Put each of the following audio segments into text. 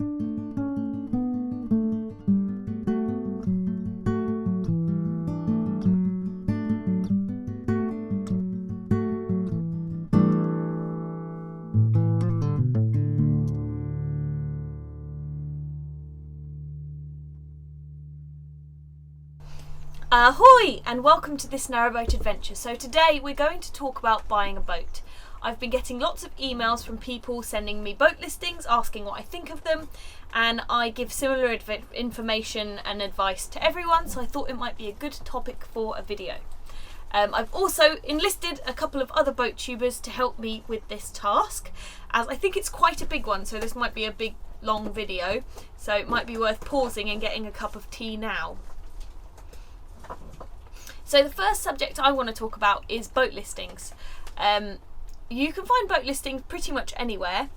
Ahoy and welcome to this Narrowboat adventure. So today we're going to talk about buying a boat. I've been getting lots of emails from people sending me boat listings, asking what I think of them, and I give similar information and advice to everyone, so I thought it might be a good topic for a video. I've also enlisted a couple of other boat tubers to help me with this task, as I think it's quite a big one, so this might be a big long video, so it might be worth pausing and getting a cup of tea now. So the first subject I want to talk about is boat listings. You can find boat listings pretty much anywhere,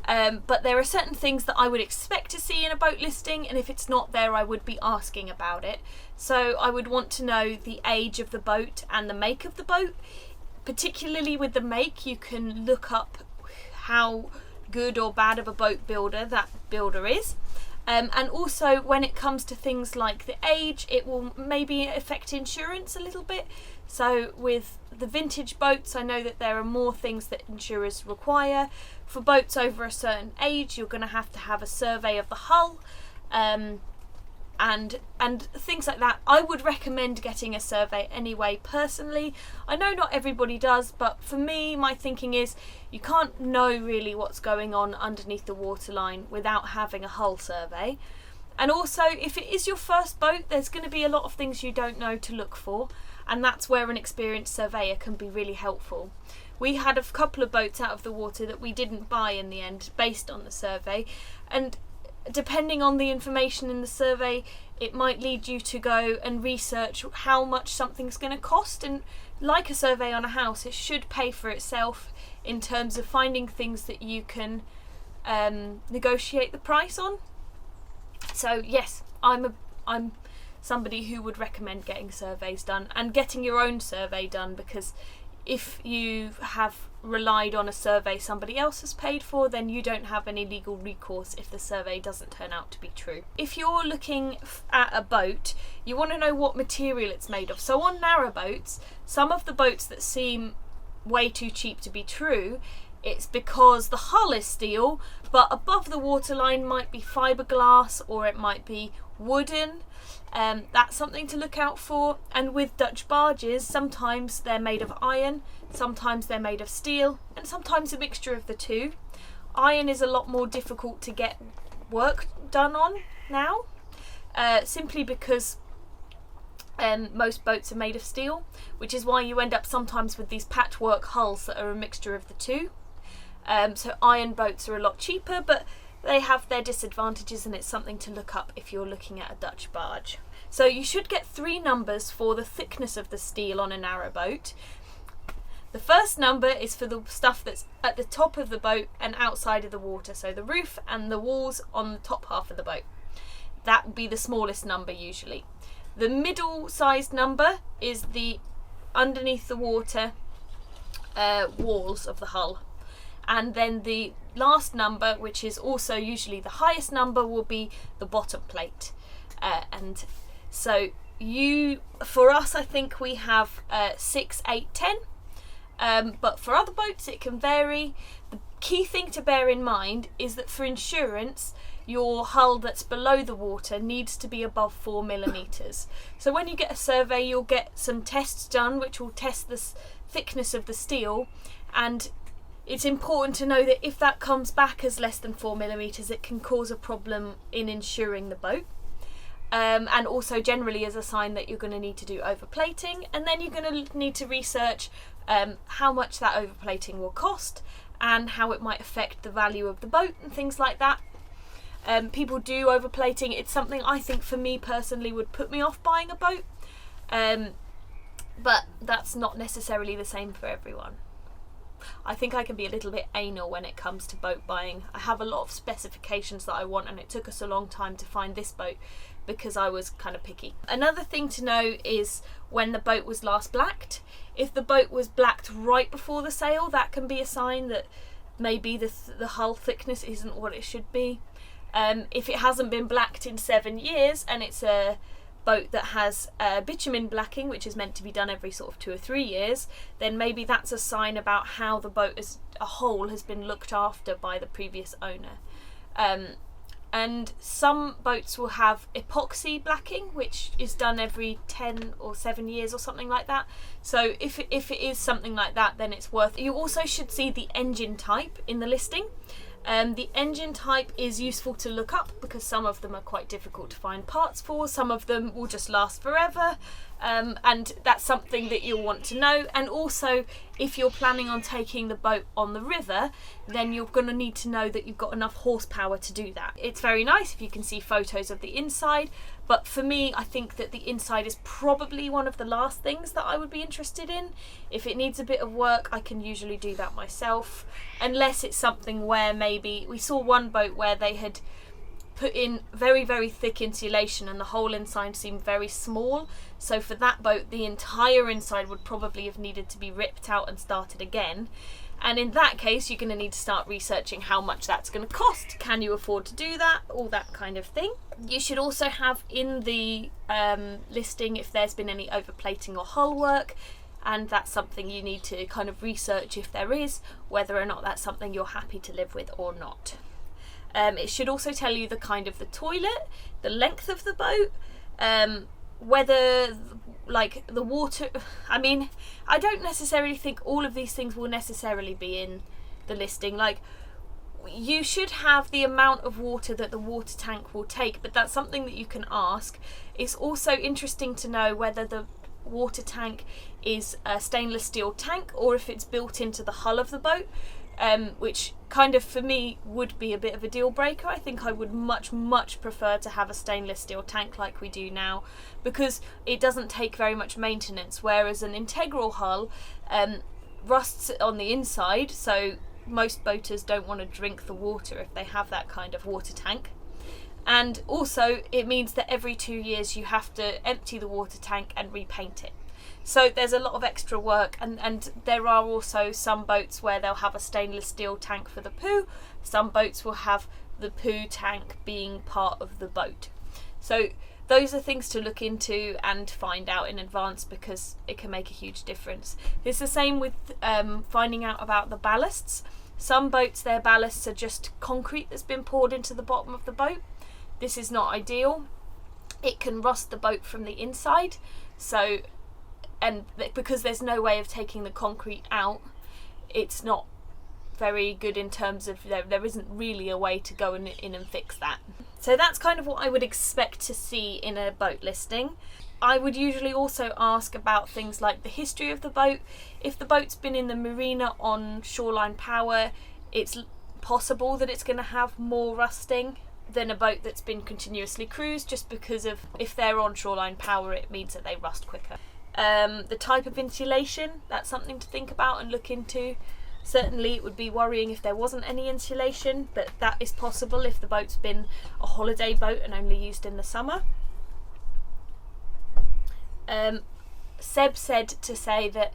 but there are certain things that I would expect to see in a boat listing, and if it's not there I would be asking about it. So I would want to know the age of the boat and the make of the boat. Particularly with the make, you can look up how good or bad of a boat builder that builder is. And also when it comes to things like the age, it will maybe affect insurance a little bit. So with the vintage boats, I know that there are more things that insurers require. For boats over a certain age, you're going to have a survey of the hull, and things like that. I would recommend getting a survey anyway personally. I know not everybody does, but for me, my thinking is you can't know really what's going on underneath the waterline without having a hull survey. And also, if it is your first boat, there's going to be a lot of things you don't know to look for, and that's where an experienced surveyor can be really helpful. We had a couple of boats out of the water that we didn't buy in the end based on the survey, and depending on the information in the survey, it might lead you to go and research how much something's going to cost. And like a survey on a house, it should pay for itself in terms of finding things that you can negotiate the price on. So yes, I'm somebody who would recommend getting surveys done and getting your own survey done, because if you have relied on a survey somebody else has paid for, then you don't have any legal recourse if the survey doesn't turn out to be true. If you're looking at a boat, you want to know what material it's made of. So on narrowboats, some of the boats that seem way too cheap to be true, it's because the hull is steel, but above the waterline might be fiberglass or it might be wooden. That's something to look out for. And with Dutch barges, sometimes they're made of iron, sometimes they're made of steel, and sometimes a mixture of the two. Iron is a lot more difficult to get work done on now, simply because most boats are made of steel, which is why you end up sometimes with these patchwork hulls that are a mixture of the two. So iron boats are a lot cheaper, but they have their disadvantages, and it's something to look up if you're looking at a Dutch barge. So you should get 3 numbers for the thickness of the steel on a narrowboat. The first number is for the stuff that's at the top of the boat and outside of the water, so the roof and the walls on the top half of the boat. That would be the smallest number usually. The middle sized number is the underneath the water walls of the hull. And then the last number, which is also usually the highest number, will be the bottom plate. And so for us, I think we have 6, 8, 10. But for other boats, it can vary. The key thing to bear in mind is that for insurance, your hull that's below the water needs to be above 4mm. So when you get a survey, you'll get some tests done which will test the thickness of the steel, and it's important to know that if that comes back as less than 4mm, it can cause a problem in insuring the boat. And also generally as a sign that you're going to need to do overplating, and then you're going to need to research how much that overplating will cost and how it might affect the value of the boat and things like that. People do overplating. It's something I think for me personally would put me off buying a boat, but that's not necessarily the same for everyone. I think I can be a little bit anal when it comes to boat buying. I have a lot of specifications that I want, and it took us a long time to find this boat because I was kind of picky. Another thing to know is when the boat was last blacked. If the boat was blacked right before the sale, that can be a sign that maybe the hull thickness isn't what it should be. If it hasn't been blacked in 7 years and it's a boat that has bitumen blacking, which is meant to be done every sort of 2 or 3 years, then maybe that's a sign about how the boat as a whole has been looked after by the previous owner. And some boats will have epoxy blacking, which is done every 10 or 7 years or something like that. So if it is something like that, then it's worth it. You also should see the engine type in the listing. The engine type is useful to look up because some of them are quite difficult to find parts for. Some of them will just last forever, and that's something that you'll want to know. And also, if you're planning on taking the boat on the river, then you're going to need to know that you've got enough horsepower to do that. It's very nice if you can see photos of the inside, but for me, I think that the inside is probably one of the last things that I would be interested in. If it needs a bit of work, I can usually do that myself, unless it's something where maybe we saw one boat where they had put in very, very thick insulation and the whole inside seemed very small. So for that boat, the entire inside would probably have needed to be ripped out and started again. And in that case, you're going to need to start researching how much that's going to cost. Can you afford to do that? All that kind of thing. You should also have in the listing if there's been any overplating or hull work, and that's something you need to kind of research if there is, whether or not that's something you're happy to live with or not. It should also tell you the kind of the toilet, the length of the boat, whether like the water, I mean, I don't necessarily think all of these things will necessarily be in the listing. Like, you should have the amount of water that the water tank will take, but that's something that you can ask. It's also interesting to know whether the water tank is a stainless steel tank or if it's built into the hull of the boat, which kind of for me would be a bit of a deal breaker. I think I would much prefer to have a stainless steel tank like we do now, because it doesn't take very much maintenance, whereas an integral hull rusts on the inside, so most boaters don't want to drink the water if they have that kind of water tank. And also it means that every 2 years you have to empty the water tank and repaint it. So there's a lot of extra work, and there are also some boats where they'll have a stainless steel tank for the poo. Some boats will have the poo tank being part of the boat. So those are things to look into and find out in advance, because it can make a huge difference. It's the same with finding out about the ballasts. Some boats, their ballasts are just concrete that's been poured into the bottom of the boat. This is not ideal. It can rust the boat from the inside. So, and because there's no way of taking the concrete out, it's not very good in terms of there isn't really a way to go in and fix that. So that's kind of what I would expect to see in a boat listing. I would usually also ask about things like the history of the boat. If the boat's been in the marina on shoreline power, it's possible that it's going to have more rusting than a boat that's been continuously cruised, just because of if they're on shoreline power, it means that they rust quicker. The type of insulation, that's something to think about and look into. Certainly it would be worrying if there wasn't any insulation, but that is possible if the boat's been a holiday boat and only used in the summer. Seb said to say that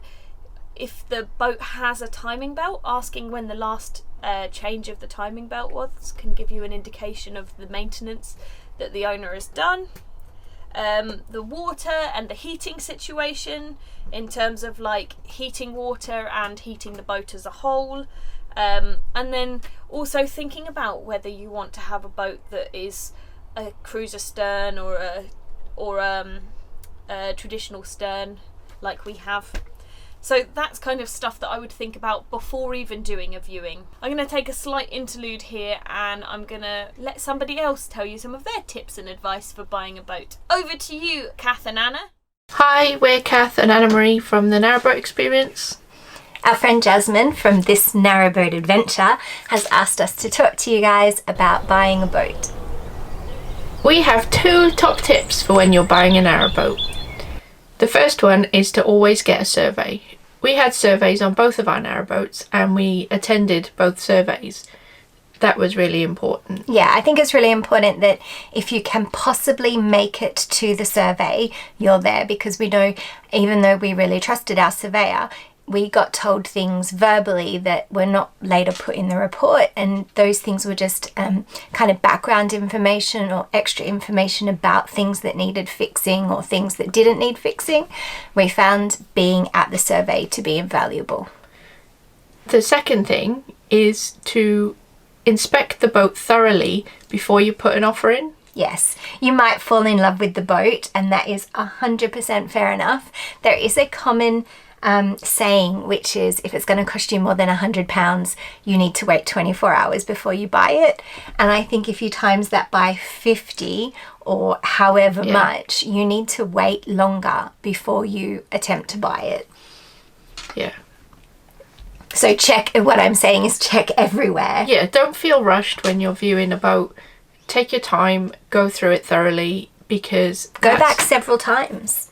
if the boat has a timing belt, asking when the last change of the timing belt was can give you an indication of the maintenance that the owner has done. The water and the heating situation, in terms of like heating water and heating the boat as a whole, and then also thinking about whether you want to have a boat that is a cruiser stern or a traditional stern like we have. So that's kind of stuff that I would think about before even doing a viewing. I'm going to take a slight interlude here and I'm going to let somebody else tell you some of their tips and advice for buying a boat. Over to you, Kath and Anna. Hi, we're Kath and Anna Marie from the Narrowboat Experience. Our friend Jasmin from This Narrowboat Adventure has asked us to talk to you guys about buying a boat. We have 2 top tips for when you're buying a narrowboat. The first one is to always get a survey. We had surveys on both of our narrowboats and we attended both surveys. That was really important. Yeah, I think it's really important that if you can possibly make it to the survey, you're there, because we know, even though we really trusted our surveyor, we got told things verbally that were not later put in the report, and those things were just kind of background information or extra information about things that needed fixing or things that didn't need fixing. We found being at the survey to be invaluable. The second thing is to inspect the boat thoroughly before you put an offer in. Yes, you might fall in love with the boat, and that is 100% fair enough. There is a common saying, which is if it's going to cost you more than £100, you need to wait 24 hours before you buy it. And I think if you times that by 50 or however much, you need to wait longer before you attempt to buy it. Yeah. So what I'm saying is check everywhere. Yeah, don't feel rushed when you're viewing a boat. Take your time, go through it thoroughly, because go back several times.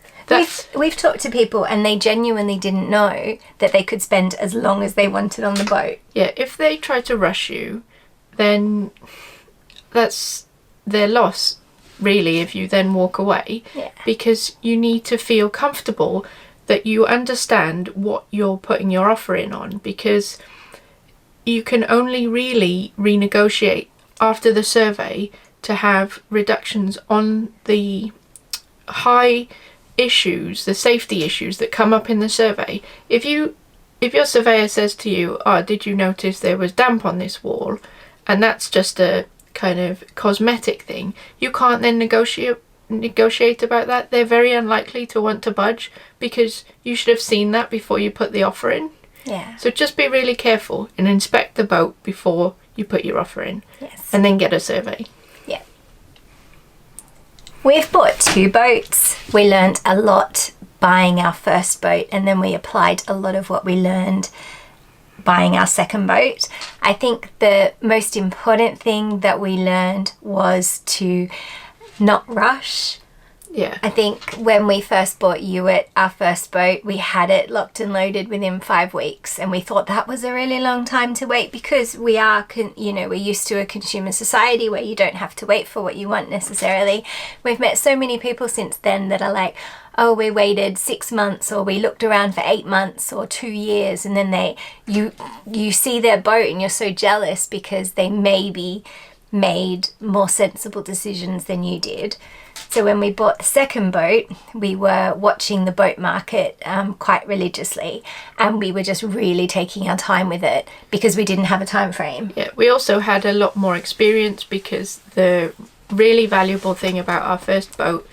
We've talked to people and they genuinely didn't know that they could spend as long as they wanted on the boat. Yeah, if they try to rush you, then that's their loss, really, if you then walk away. Yeah. Because you need to feel comfortable that you understand what you're putting your offer in on, because you can only really renegotiate after the survey to have reductions on the high issues, the safety issues that come up in the survey. If your surveyor says to you, did you notice there was damp on this wall, and that's just a kind of cosmetic thing, you can't then negotiate about that. They're very unlikely to want to budge, because you should have seen that before you put the offer in. Yeah. So just be really careful and inspect the boat before you put your offer in. Yes. And then get a survey. Yeah. We've bought 2 boats. We learned a lot buying our first boat, and then we applied a lot of what we learned buying our second boat. I think the most important thing that we learned was to not rush. Yeah. I think when we first bought Hewitt, our first boat, we had it locked and loaded within 5 weeks, and we thought that was a really long time to wait, because we are, we're used to a consumer society where you don't have to wait for what you want necessarily. We've met so many people since then that are like, oh, we waited 6 months, or we looked around for 8 months or 2 years, and then you see their boat and you're so jealous because they maybe made more sensible decisions than you did. So when we bought the second boat, we were watching the boat market quite religiously, and we were just really taking our time with it because we didn't have a time frame. Yeah, we also had a lot more experience, because the really valuable thing about our first boat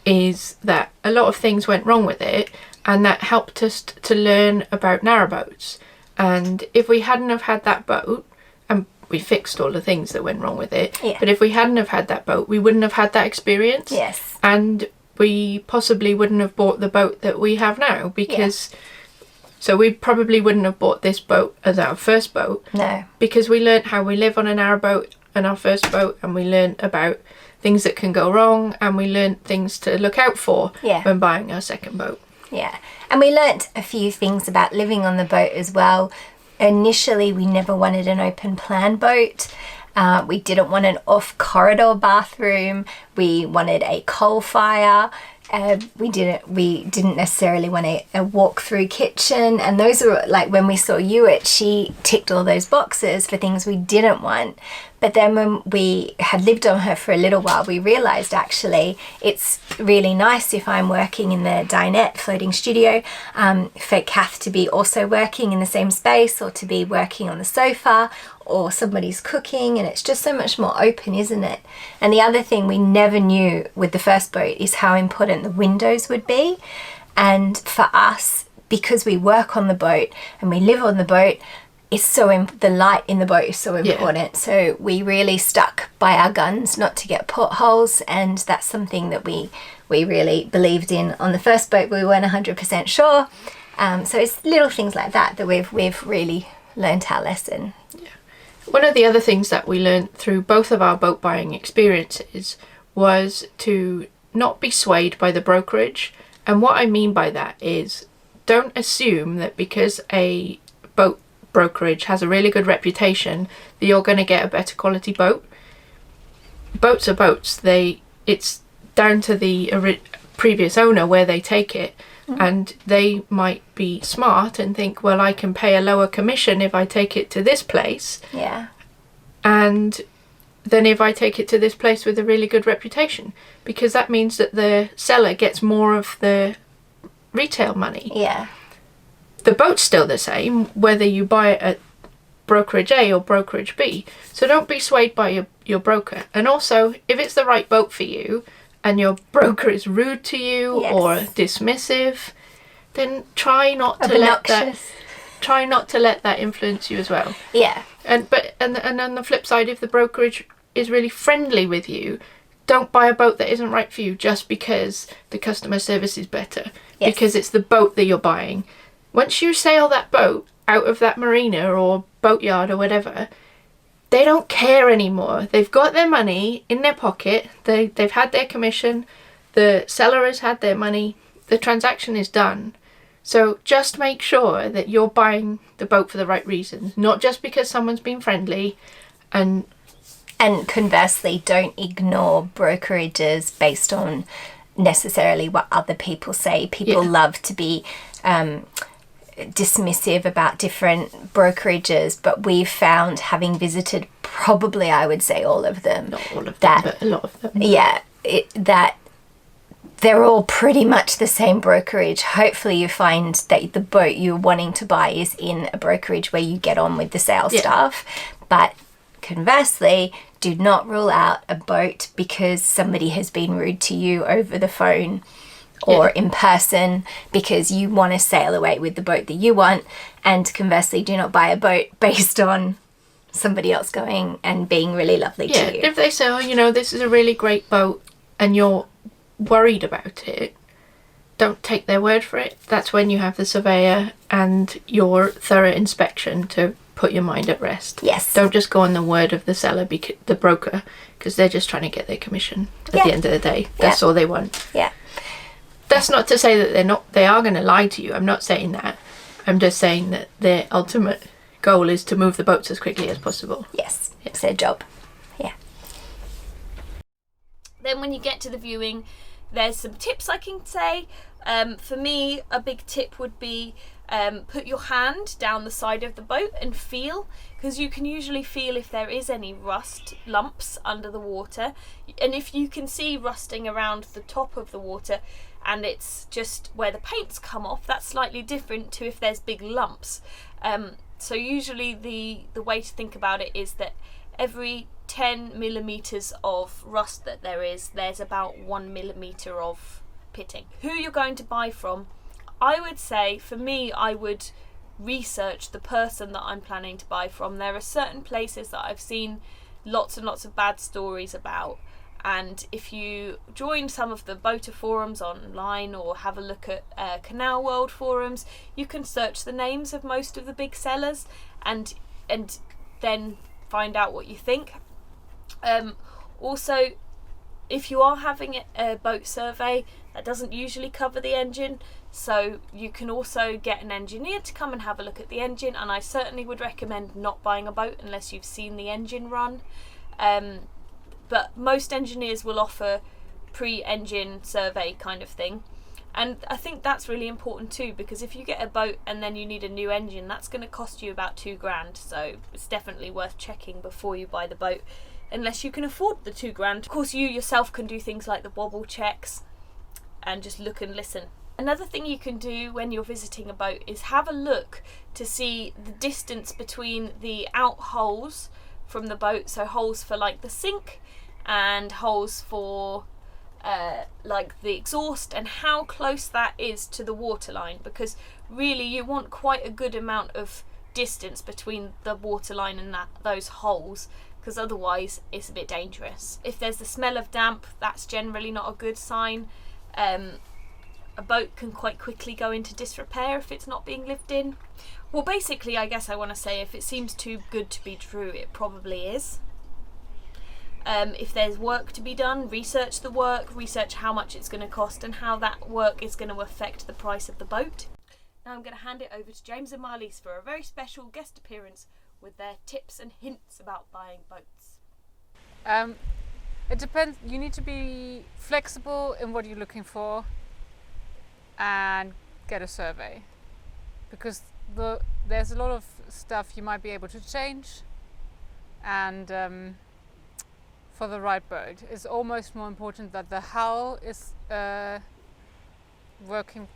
is that a lot of things went wrong with it, and that helped us to learn about narrowboats. And if we hadn't have had that boat, and we fixed all the things that went wrong with it, but if we hadn't have had that boat, we wouldn't have had that experience. Yes. And we possibly wouldn't have bought the boat that we have now, because so we probably wouldn't have bought this boat as our first boat. No. Because we learnt how we live on a narrowboat in our first boat, and we learnt about things that can go wrong, and we learnt things to look out for when buying our second boat. Yeah. And we learnt a few things about living on the boat as well. Initially, we never wanted an open plan boat. We didn't want an off-corridor bathroom. We wanted a coal fire. We didn't necessarily want a walk-through kitchen. And those are, like, when we saw Hewitt, she ticked all those boxes for things we didn't want. But then when we had lived on her for a little while, we realised actually it's really nice if I'm working in the dinette floating studio, for Kath to be also working in the same space, or to be working on the sofa, or somebody's cooking, and it's just so much more open, isn't it? And the other thing we never knew with the first boat is how important the windows would be. And for us, because we work on the boat and we live on the boat, the light in the boat is so important. Yeah. So we really stuck by our guns not to get potholes, and that's something that we really believed in on the first boat, but we weren't 100% sure. So it's little things like that we've really learned our lesson. Yeah. One of the other things that we learned through both of our boat buying experiences was to not be swayed by the brokerage. And what I mean by that is, don't assume that because a boat brokerage has a really good reputation that you're going to get a better quality boat. Boats are boats. It's down to the previous owner where they take it. And they might be smart and think, well, I can pay a lower commission if I take it to this place. Yeah. And then if I take it to this place with a really good reputation, because that means that the seller gets more of the retail money. Yeah. The boat's still the same, whether you buy it at brokerage A or brokerage B. So don't be swayed by your broker. And also, if it's the right boat for you and your broker is rude to you or dismissive, then try not to let that influence you as well. Yeah. And on the flip side, if the brokerage is really friendly with you, don't buy a boat that isn't right for you just because the customer service is better. Yes. Because it's the boat that you're buying. Once you sail that boat out of that marina or boatyard or whatever, they don't care anymore. They've got their money in their pocket. They've had their commission. The seller has had their money. The transaction is done. So just make sure that you're buying the boat for the right reasons, not just because someone's been friendly. And conversely, don't ignore brokerages based on necessarily what other people say. People love to be dismissive about different brokerages, but we've found, having visited probably, I would say, all of them, not all of them, but a lot of them. Yeah, that they're all pretty much the same brokerage. Hopefully you find that the boat you're wanting to buy is in a brokerage where you get on with the sales staff. But conversely, do not rule out a boat because somebody has been rude to you over the phone or in person because you want to sail away with the boat that you want. And conversely, do not buy a boat based on somebody else going and being really lovely to you. If they say, oh, this is a really great boat and you're worried about it, don't take their word for it. That's when you have the surveyor and your thorough inspection to put your mind at rest. Yes. Don't just go on the word of the seller, the broker, because they're just trying to get their commission at the end of the day. That's all they want. Yeah. That's not to say that they are going to lie to you. I'm not saying that. I'm just saying that their ultimate goal is to move the boats as quickly as possible. Yes. It's their job. Yeah. Then when you get to the viewing, there's some tips I can say. For me, a big tip would be put your hand down the side of the boat and feel, because you can usually feel if there is any rust lumps under the water. And if you can see rusting around the top of the water and it's just where the paint's come off, that's slightly different to if there's big lumps. So usually the way to think about it is that every 10 millimeters of rust that there's about 1 millimeter of pitting. Who you're going to buy from, I would say, for me, I would research the person that I'm planning to buy from. There are certain places that I've seen lots and lots of bad stories about, and if you join some of the boater forums online or have a look at Canal World forums, you can search the names of most of the big sellers and then find out what you think. Also, if you are having a boat survey, that doesn't usually cover the engine, so you can also get an engineer to come and have a look at the engine, and I certainly would recommend not buying a boat unless you've seen the engine run. But most engineers will offer pre-engine survey kind of thing, and I think that's really important too, because if you get a boat and then you need a new engine, that's going to cost you about $2,000, so it's definitely worth checking before you buy the boat, unless you can afford the $2,000. Of course, you yourself can do things like the wobble checks and just look and listen. Another thing you can do when you're visiting a boat is have a look to see the distance between the out holes from the boat, so holes for like the sink and holes for like the exhaust, and how close that is to the waterline, because really you want quite a good amount of distance between the waterline and those holes, because otherwise it's a bit dangerous. If there's the smell of damp, that's generally not a good sign. A boat can quite quickly go into disrepair if it's not being lived in. Well, basically, I guess I want to say, if it seems too good to be true, it probably is. If there's work to be done, research the work, research how much it's going to cost and how that work is going to affect the price of the boat. Now I'm going to hand it over to James and Marlis for a very special guest appearance with their tips and hints about buying boats. It depends. You need to be flexible in what you're looking for. and get a survey, because there's a lot of stuff you might be able to change, and for the right boat, it's almost more important that the hull is working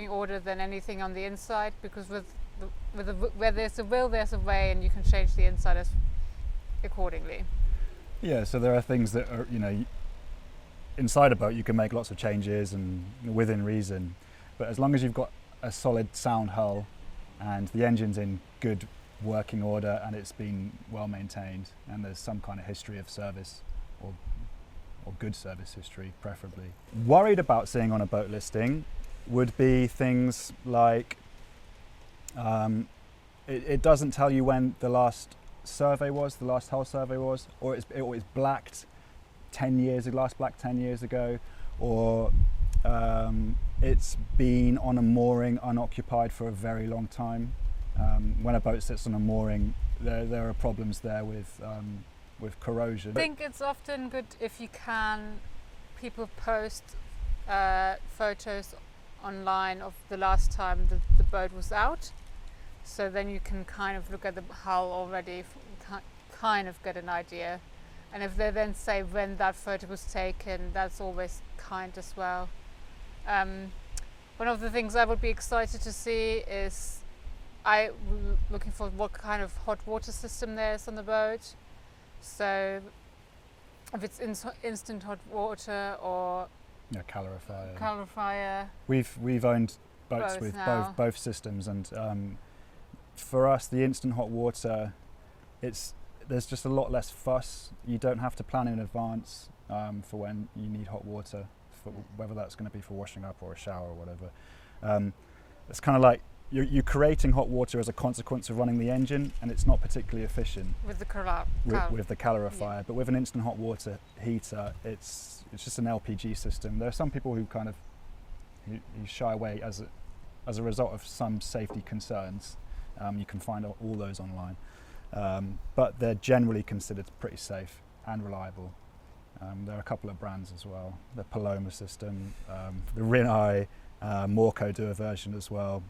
order than anything on the inside, because where there's a will, there's a way, and you can change the inside accordingly. Yeah, so there are things that are, inside a boat you can make lots of changes and within reason, but as long as you've got a solid sound hull and the engine's in good working order and it's been well maintained and there's some kind of history of service or good service history preferably. Worried about seeing on a boat listing would be things like it doesn't tell you when the last hull survey was, or it's blacked 10 years ago, last blacked 10 years ago, or it's been on a mooring unoccupied for a very long time. When a boat sits on a mooring, there are problems there with corrosion. I think it's often good if you can, people post photos online of the last time the boat was out, so then you can kind of look at the hull already, kind of get an idea. And if they then say when that photo was taken, that's always kind as well. One of the things I would be excited to see is looking for what kind of hot water system there is on the boat. So if it's instant hot water or calorifier. We've owned boats with both systems, and for us the instant hot water, there's just a lot less fuss. You don't have to plan in advance for when you need hot water, for whether that's going to be for washing up or a shower or whatever. It's kind of like you're creating hot water as a consequence of running the engine, and it's not particularly efficient with the calorifier. Yeah. But with an instant hot water heater, it's just an LPG system. There are some people who kind of who shy away as a result of some safety concerns. You can find all those online, but they're generally considered pretty safe and reliable. There are a couple of brands as well. The Paloma system, the Rinnai, Morco do a version as well.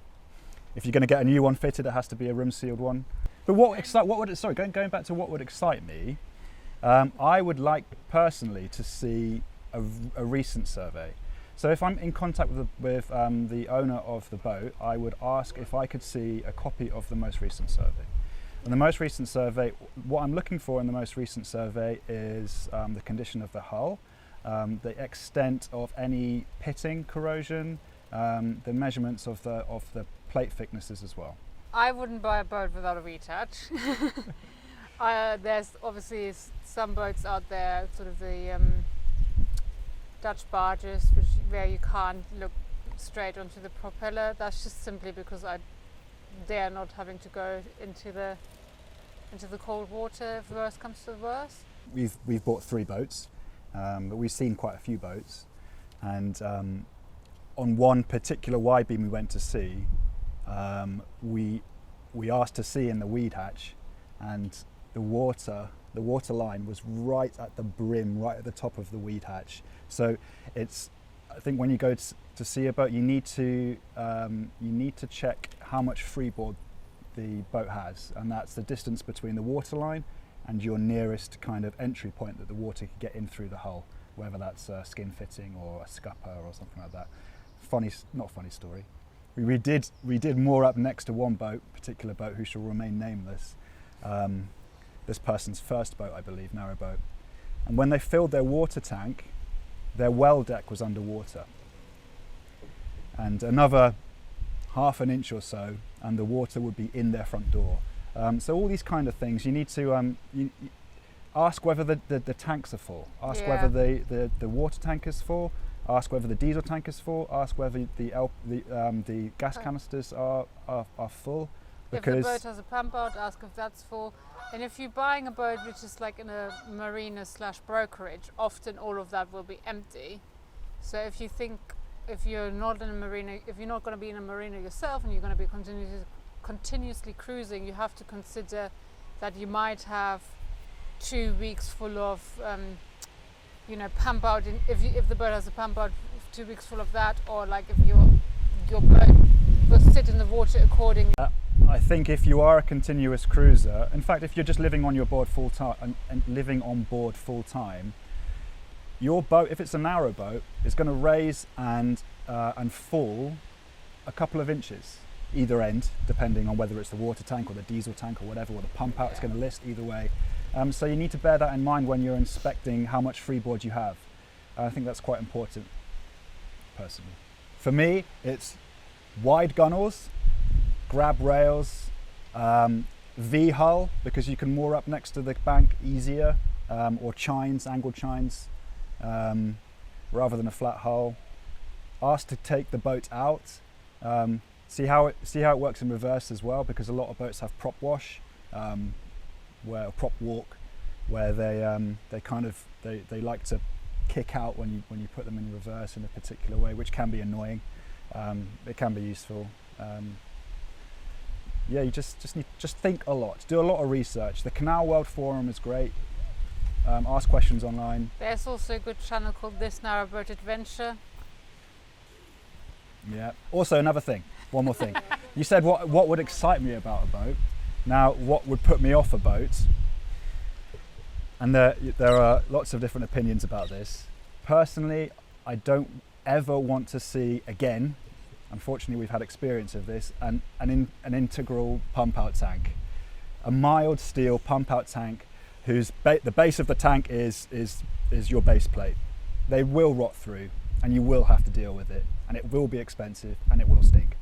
If you're going to get a new one fitted, it has to be a room sealed one. But going back to what would excite me, I would like personally to see a recent survey. So if I'm in contact with the owner of the boat, I would ask if I could see a copy of the most recent survey. And the most recent survey, what I'm looking for in the most recent survey is the condition of the hull, the extent of any pitting corrosion, the measurements of the plate thicknesses as well. I wouldn't buy a boat without a retouch. There's obviously some boats out there, sort of the Dutch barges, where you can't look straight onto the propeller. That's just simply because I dare not having to go into the cold water if worst comes to the worst. We've bought 3 boats, but we've seen quite a few boats, and on one particular wide beam we went to see, we asked to see in the weed hatch, and the water line was right at the brim, right at the top of the weed hatch. So I think when you go to see a boat, you need to check how much freeboard the boat has, and that's the distance between the water line and your nearest kind of entry point that the water could get in through the hull, whether that's a skin fitting or a scupper or something like that. Not funny story. We did moor up next to one particular boat who shall remain nameless. This person's first boat, I believe, Narrowboat. And when they filled their water tank, their well deck was underwater. And another half an inch or so, and the water would be in their front door. So all these kind of things, you need to you ask whether the tanks are full. Ask whether the water tank is full. Ask whether the diesel tank is full. Ask whether the gas canisters are full. Because if the boat has a pump out, ask if that's full. And if you're buying a boat which is like in a marina / brokerage, often all of that will be empty. So if you're not in a marina, if you're not going to be in a marina yourself and you're going to be continuously cruising, you have to consider that you might have 2 weeks full of pump out if the boat has a pump out 2 weeks full of that, or like if your boat will sit in the water accordingly. I think if you are a continuous cruiser, in fact, if you're just living on your board full time and living on board full time, your boat, if it's a narrow boat, is going to raise and fall a couple of inches either end, depending on whether it's the water tank or the diesel tank or whatever, or the pump out. It's going to list either way. So you need to bear that in mind when you're inspecting how much freeboard you have. I think that's quite important, personally. For me, it's wide gunnels, grab rails, V-hull, because you can moor up next to the bank easier, or chines, angled chines, rather than a flat hull. Ask to take the boat out. See how it works in reverse as well, because a lot of boats have prop wash, prop walk, where they like to kick out when you put them in reverse in a particular way, which can be annoying. It can be useful. Yeah, you just think a lot. Do a lot of research. The Canal World Forum is great. Ask questions online. There's also a good channel called This Narrowboat Adventure. Yeah. Also, another thing. One more thing. You said what would excite me about a boat. Now, what would put me off a boat? And there are lots of different opinions about this. Personally, I don't ever want to see again. Unfortunately, we've had experience of this. An integral pump-out tank, a mild steel pump-out tank, whose the base of the tank is your base plate. They will rot through, and you will have to deal with it, and it will be expensive, and it will stink.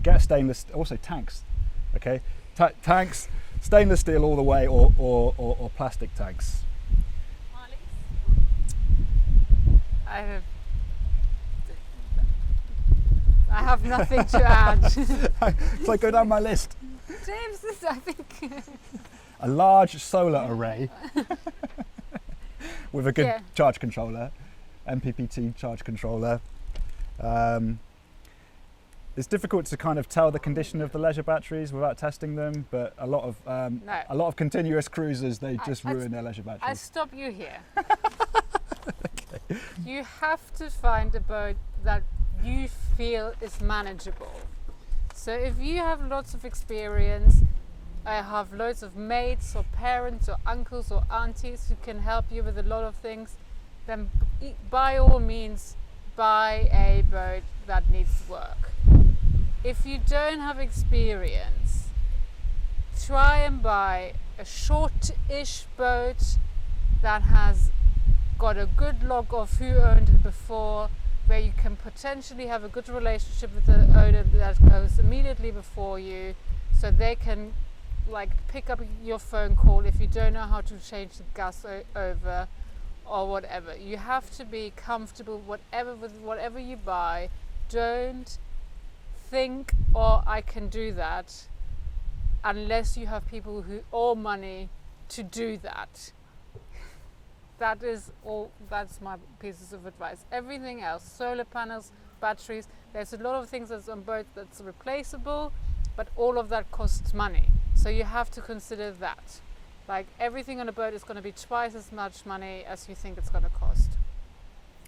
Get a stainless. Also, tanks. Okay, tanks, stainless steel all the way, or plastic tanks. Marlis? I have nothing to add. So I go down my list. James, I think. A large solar array with a good charge controller, MPPT charge controller. It's difficult to kind of tell the condition of the leisure batteries without testing them, but a lot of continuous cruisers, they just ruin their leisure batteries. I stop you here. Okay. You have to find a boat that you feel is manageable. So if you have lots of experience, I have loads of mates or parents or uncles or aunties who can help you with a lot of things, then by all means buy a boat that needs work. If you don't have experience, try and buy a short-ish boat that has got a good log of who owned it before, where you can potentially have a good relationship with the owner that goes immediately before you, so they can pick up your phone call if you don't know how to change the gas over or whatever. You have to be comfortable with whatever you buy. Don't think, I can do that, unless you have people who owe money to do that. That's my pieces of advice. Everything else, solar panels, batteries, there's a lot of things that's on boats that's replaceable, but all of that costs money. So you have to consider that. Everything on a boat is going to be twice as much money as you think it's going to cost.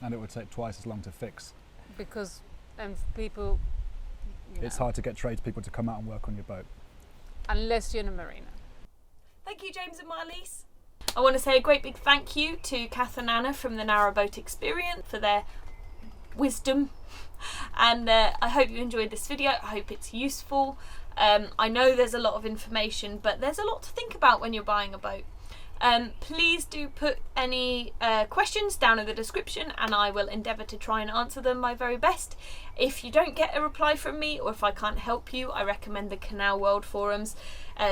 And it would take twice as long to fix. Because people... It's hard to get tradespeople to come out and work on your boat. Unless you're in a marina. Thank you, James and Marlis. I want to say a great big thank you to Kath and Anna from the Narrowboat Experience for their wisdom. And I hope you enjoyed this video. I hope it's useful. I know there's a lot of information, but there's a lot to think about when you're buying a boat. Please do put any questions down in the description, and I will endeavour to try and answer them my very best. If you don't get a reply from me, or if I can't help you, I recommend the Canal World forums.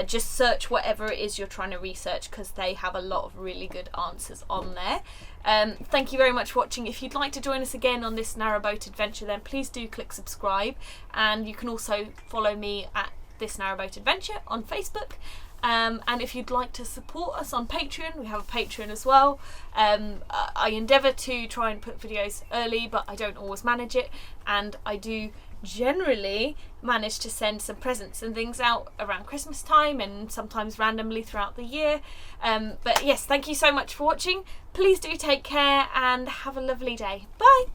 Just search whatever it is you're trying to research, because they have a lot of really good answers on there. Thank you very much for watching. If you'd like to join us again on this narrowboat adventure, then please do click subscribe, and you can also follow me at This Narrowboat Adventure on Facebook. And if you'd like to support us on Patreon, we have a Patreon as well. I endeavour to try and put videos early, but I don't always manage it, and I do generally manage to send some presents and things out around Christmas time and sometimes randomly throughout the year. But yes, thank you so much for watching. Please do take care and have a lovely day. Bye.